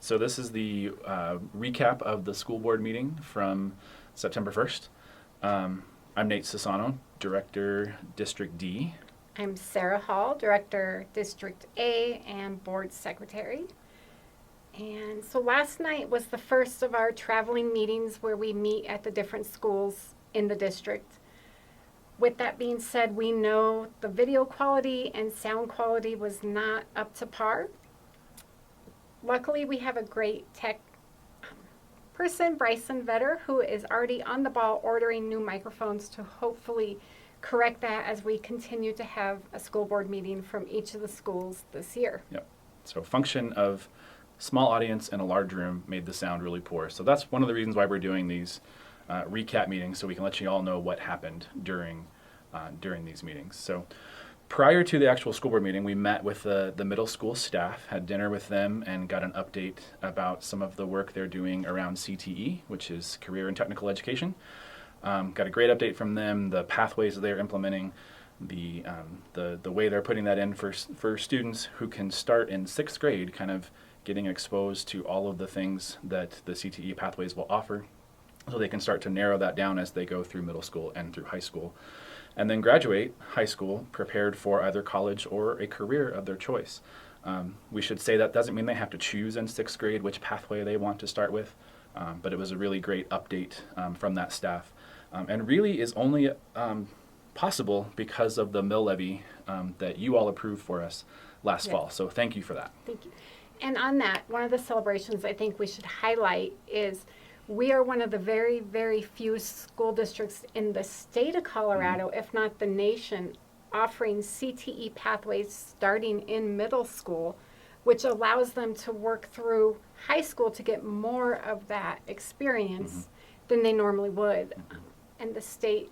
So this is the recap of the school board meeting from September 1st. I'm Nate Sassano, Director, District D. I'm Sarah Hall, Director, District A and Board Secretary. And so last night was the first of our traveling meetings where we meet at the different schools in the district. With that being said, we know the video quality and sound quality was not up to par. Luckily, we have a great tech person, Bryson Vetter, who is already on the ball ordering new microphones to hopefully correct that as we continue to have a school board meeting from each of the schools this year. Yep. So function of small audience in a large room made the sound really poor. So that's one of the reasons why we're doing these recap meetings, so we can let you all know what happened during these meetings. So prior to the actual school board meeting, we met with the middle school staff, had dinner with them, and got an update about some of the work they're doing around CTE, which is Career and Technical Education. Got a great update from them, the pathways that they're implementing, the way they're putting that in for students who can start in 6th grade, kind of getting exposed to all of the things that the CTE pathways will offer, so they can start to narrow that down as they go through middle school and through high school. And then graduate high school prepared for either college or a career of their choice. We should say that doesn't mean they have to choose in 6th grade which pathway they want to start with, but it was a really great update from that staff. And really is only possible because of the mill levy that you all approved for us last fall. So thank you for that. Thank you. And on that, one of the celebrations I think we should highlight is we are one of the very, very few school districts in the state of Colorado, if not the nation, offering CTE pathways starting in middle school, which allows them to work through high school to get more of that experience than they normally would. And the state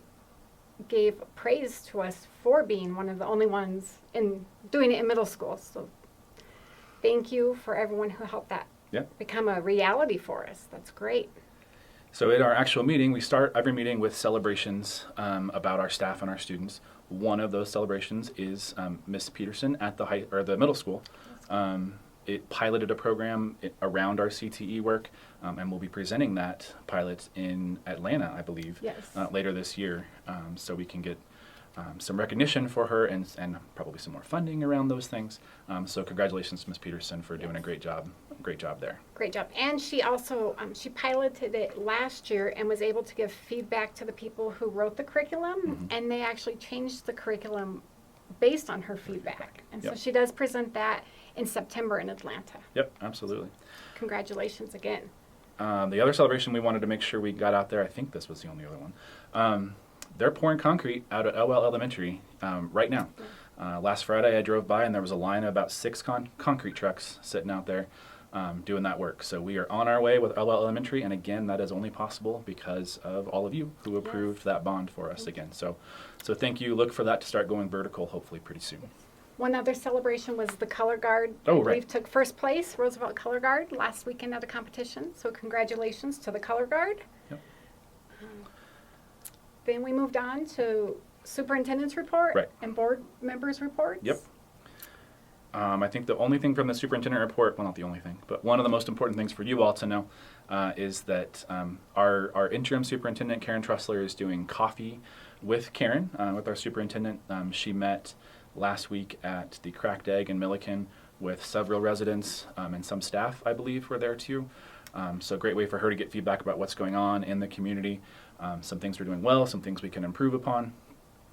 gave praise to us for being one of the only ones in doing it in middle school. So thank you for everyone who helped that become a reality for us. That's great. So in our actual meeting, we start every meeting with celebrations about our staff and our students. One of those celebrations is Miss Peterson at the middle school. It piloted a program around our CTE work, and we'll be presenting that pilot in Atlanta, I believe, later this year, so we can get some recognition for her and probably some more funding around those things. So congratulations to Ms. Peterson for doing a great job there. Great job. And she also, she piloted it last year and was able to give feedback to the people who wrote the curriculum, and they actually changed the curriculum based on her feedback. And so she does present that in September in Atlanta. Yep, absolutely. Congratulations again. The other celebration we wanted to make sure we got out there, I think this was the only other one, they're pouring concrete out at LL Elementary right now. Last Friday I drove by and there was a line of about 6 concrete trucks sitting out there doing that work. So we are on our way with LL Elementary, and again, that is only possible because of all of you who approved that bond for us again. So thank you. Look for that to start going vertical hopefully pretty soon. One other celebration was the Color Guard. Oh, I believe right. took first place, Roosevelt Color Guard, last weekend at a competition. So congratulations to the Color Guard. Yep. Then we moved on to superintendent's report and board members' reports. Yep. I think the only thing from the superintendent report, well, not the only thing, but one of the most important things for you all to know is that our interim superintendent, Karen Trussler, is doing coffee with Karen, with our superintendent. She met last week at the Cracked Egg in Milliken with several residents and some staff, I believe, were there too. So a great way for her to get feedback about what's going on in the community. Some things we're doing well, some things we can improve upon.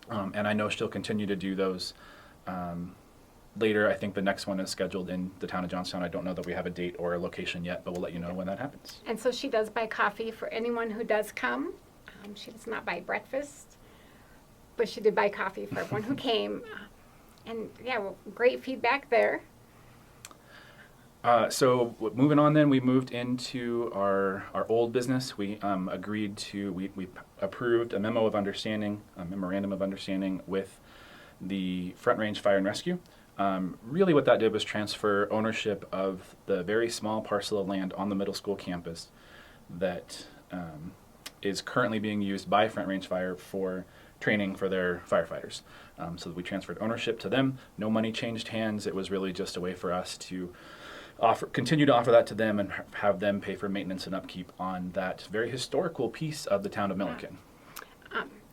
And I know she'll continue to do those later. I think the next one is scheduled in the town of Johnstown. I don't know that we have a date or a location yet, but we'll let you know when that happens. And so she does buy coffee for anyone who does come. She does not buy breakfast, but she did buy coffee for everyone who came. And yeah, well, great feedback there. So moving on then, we moved into our old business. We we approved a memorandum of understanding with the Front Range Fire and Rescue. Really what that did was transfer ownership of the very small parcel of land on the middle school campus that is currently being used by Front Range Fire for training for their firefighters. So we transferred ownership to them. No money changed hands. It was really just a way for us to continue to offer that to them and have them pay for maintenance and upkeep on that very historical piece of the town of Milliken.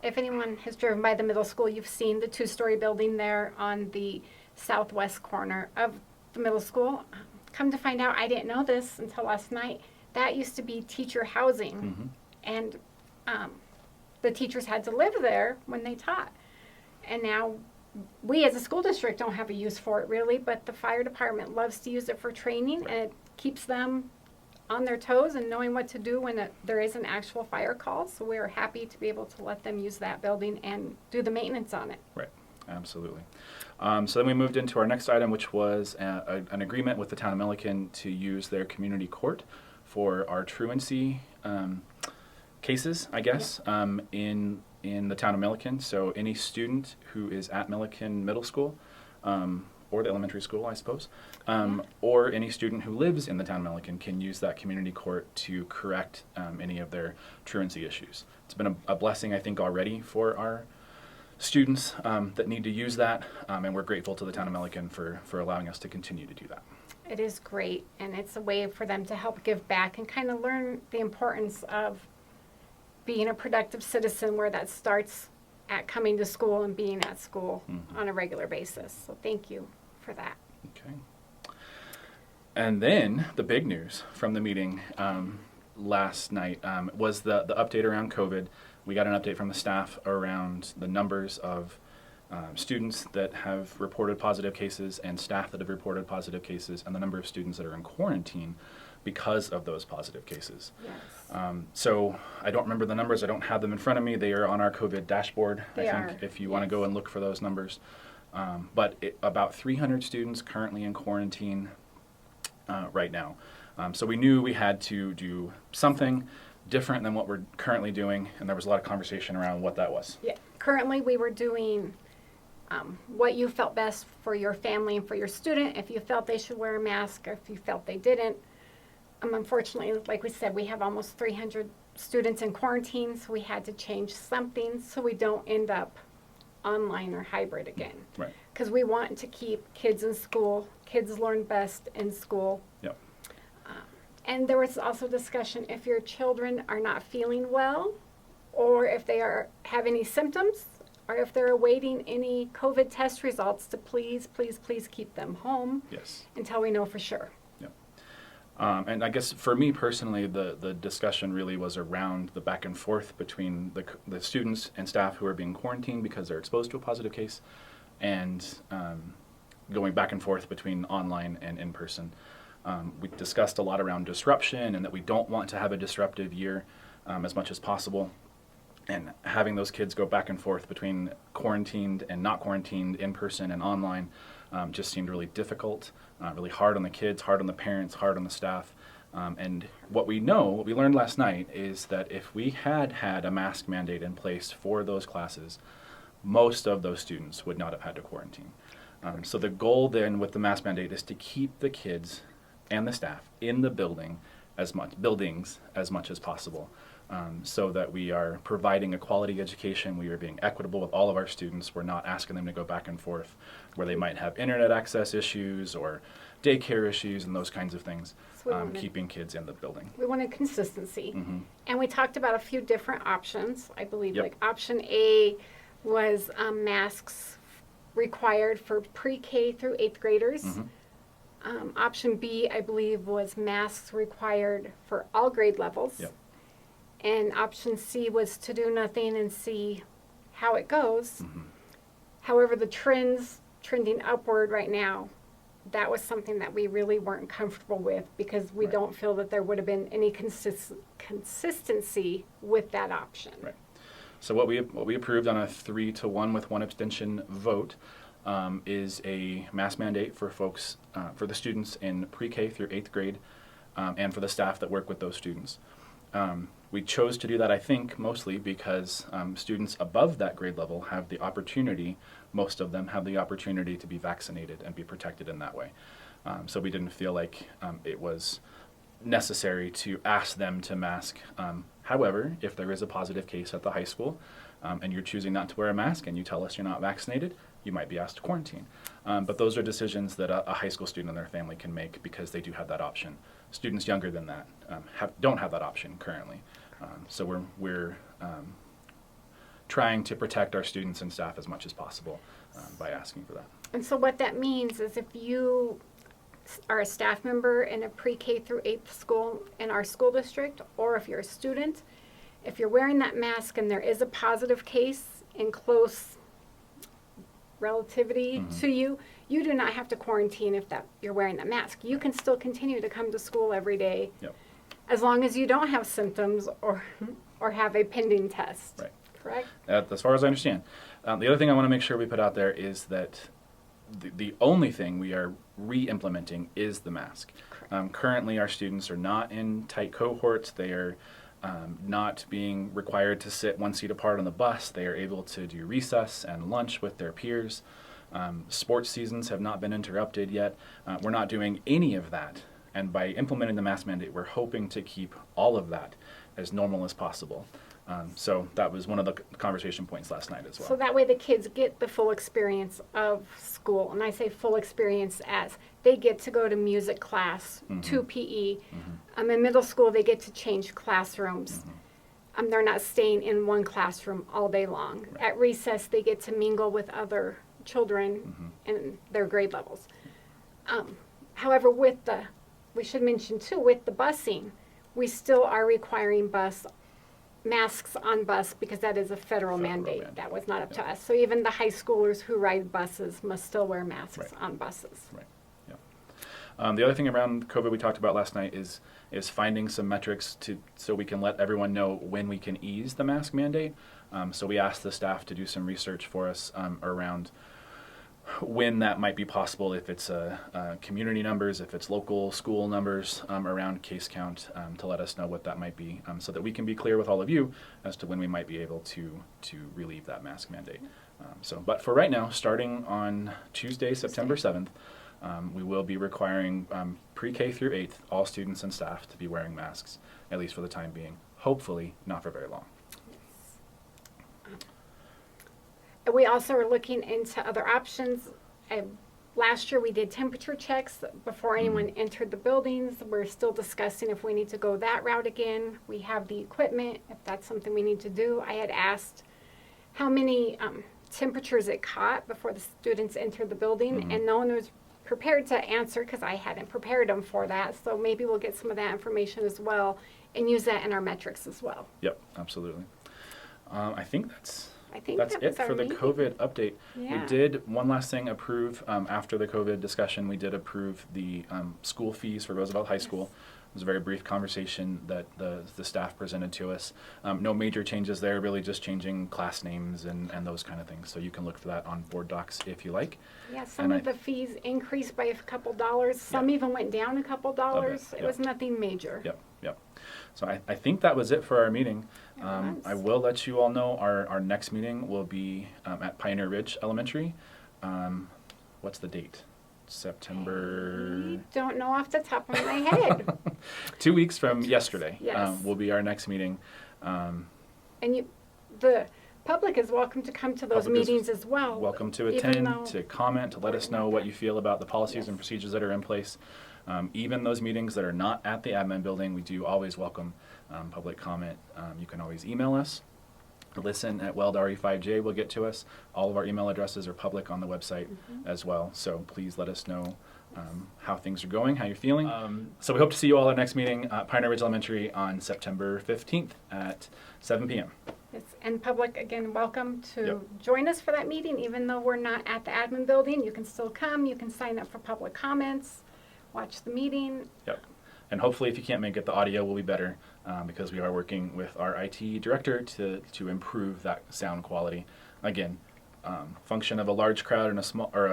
If anyone has driven by the middle school, you've seen the two-story building there on the southwest corner of the middle school. Come to find out, I didn't know this until last night, that used to be teacher housing. And the teachers had to live there when they taught. And now we as a school district don't have a use for it really, but the fire department loves to use it for training, and it keeps them on their toes and knowing what to do when there is an actual fire call. So we're happy to be able to let them use that building and do the maintenance on it. Right, absolutely. So then we moved into our next item, which was an agreement with the town of Milliken to use their community court for our truancy cases, I guess, in the town of Milliken. So any student who is at Milliken Middle School, or the elementary school, I suppose, or any student who lives in the town of Milliken can use that community court to correct any of their truancy issues. It's been a blessing, I think, already for our students that need to use that, and we're grateful to the town of Milliken for allowing us to continue to do that. It is great, and it's a way for them to help give back and kind of learn the importance of being a productive citizen, where that starts at coming to school and being at school on a regular basis. So thank you for that. Okay. And then the big news from the meeting last night was the update around COVID. We got an update from the staff around the numbers of students that have reported positive cases and staff that have reported positive cases, and the number of students that are in quarantine because of those positive cases. Yes. So I don't remember the numbers. I don't have them in front of me. They are on our COVID dashboard, They I think, are. if you want to go and look for those numbers. But about 300 students currently in quarantine right now. So we knew we had to do something different than what we're currently doing, and there was a lot of conversation around what that was. Yeah. Currently, we were doing what you felt best for your family and for your student. If you felt they should wear a mask, or if you felt they didn't. Unfortunately, like we said, we have almost 300 students in quarantine, so we had to change something so we don't end up online or hybrid again. Right. Because we want to keep kids in school. Kids learn best in school. Yep. And there was also discussion, if your children are not feeling well, or if they have any symptoms, or if they're awaiting any COVID test results, to please keep them home. Yes. Until we know for sure. And I guess for me personally, the discussion really was around the back and forth between the students and staff who are being quarantined because they're exposed to a positive case, and going back and forth between online and in person. We discussed a lot around disruption and that we don't want to have a disruptive year as much as possible. And having those kids go back and forth between quarantined and not quarantined, in person and online, just seemed really difficult, really hard on the kids, hard on the parents, hard on the staff. And what we learned last night is that if we had had a mask mandate in place for those classes, most of those students would not have had to quarantine. So the goal then with the mask mandate is to keep the kids and the staff in the buildings as much as possible. So that we are providing a quality education, we are being equitable with all of our students. We're not asking them to go back and forth where they might have internet access issues or daycare issues and those kinds of things, So keeping kids in the building. we wanted consistency. Mm-hmm. And we talked about a few different options. I believe Yep. like option A was masks required for pre-K through 8th graders. Mm-hmm. Option B, I believe, was masks required for all grade levels. Yep. And option C was to do nothing and see how it goes. Mm-hmm. However, the trending upward right now, that was something that we really weren't comfortable with, because we Right. don't feel that there would have been any consistency with that option. Right. So what we approved on a 3-1 with one abstention vote is a mask mandate for folks, for the students in pre-K through 8th grade, and for the staff that work with those students. We chose to do that, I think, mostly because students above that grade level have the opportunity, most of them have the opportunity to be vaccinated and be protected in that way. So we didn't feel like it was necessary to ask them to mask. However, if there is a positive case at the high school and you're choosing not to wear a mask and you tell us you're not vaccinated, you might be asked to quarantine. But those are decisions that a high school student and their family can make because they do have that option. Students younger than that don't have that option currently. So we're trying to protect our students and staff as much as possible by asking for that. And so what that means is if you are a staff member in a pre-K through 8th school in our school district, or if you're a student, if you're wearing that mask and there is a positive case in close relativity to you, you do not have to quarantine if you're wearing that mask. You can still continue to come to school every day, as long as you don't have symptoms or have a pending test. Right. Correct? As far as I understand. The other thing I want to make sure we put out there is that the only thing we are re-implementing is the mask. Currently, our students are not in tight cohorts. They are not being required to sit one seat apart on the bus. They are able to do recess and lunch with their peers. Sports seasons have not been interrupted yet. We're not doing any of that. And by implementing the mask mandate, we're hoping to keep all of that as normal as possible. So that was one of the conversation points last night as well. So that way the kids get the full experience of school. And I say full experience as they get to go to music class, to PE. In middle school, they get to change classrooms. They're not staying in one classroom all day long. Right. At recess, they get to mingle with other children in their grade levels. However, we should mention too, with the busing, we still are requiring masks on bus because that is a federal mandate. That was not up to us. So even the high schoolers who ride buses must still wear masks on buses. Right. Yeah. The other thing around COVID we talked about last night is finding some metrics so we can let everyone know when we can ease the mask mandate. So we asked the staff to do some research for us around when that might be possible, if it's community numbers, if it's local school numbers around case count, to let us know what that might be, so that we can be clear with all of you as to when we might be able to relieve that mask mandate. But for right now, starting on Tuesday, September 7th, we will be requiring pre-K through 8th, all students and staff to be wearing masks, at least for the time being. Hopefully not for very long. We also are looking into other options. Last year we did temperature checks before anyone entered the buildings. We're still discussing if we need to go that route again. We have the equipment, if that's something we need to do. I had asked how many temperatures it caught before the students entered the building, and no one was prepared to answer because I hadn't prepared them for that. So maybe we'll get some of that information as well and use that in our metrics as well. Yep, absolutely. I think that's that it for the COVID update. Yeah. We did one last thing approve after the COVID discussion. We did approve the school fees for Roosevelt High School. It was a very brief conversation that the staff presented to us. No major changes there, really just changing class names and those kind of things. So you can look for that on board docs if you like. Yeah, some of the fees increased by a couple dollars. Some even went down a couple dollars. It was nothing major. Yep. So I think that was it for our meeting. I will let you all know our next meeting will be at Pioneer Ridge Elementary. What's the date? September... I don't know off the top of my head. 2 weeks from yesterday will be our next meeting. And the public is welcome to come to those meetings as well. Welcome to attend, to comment, to let us know what you feel about the policies and procedures that are in place. Even those meetings that are not at the admin building, we do always welcome public comment. You can always email us. listen@weldre5j will get to us. All of our email addresses are public on the website as well. So please let us know how things are going, how you're feeling. So we hope to see you all at our next meeting at Pioneer Ridge Elementary on September 15th at 7 p.m. Yes, and public, again, welcome to join us for that meeting. Even though we're not at the admin building, you can still come. You can sign up for public comments, watch the meeting. Yep. And hopefully if you can't make it, the audio will be better because we are working with our IT director to improve that sound quality. Again, function of a large crowd and a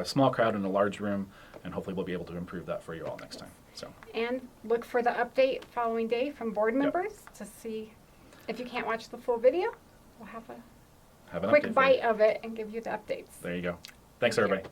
small crowd in a large room, and hopefully we'll be able to improve that for you all next time. So. And look for the update following day from board members to see if you can't watch the full video. We'll have a quick bite of it and give you the updates. There you go. Thanks, everybody.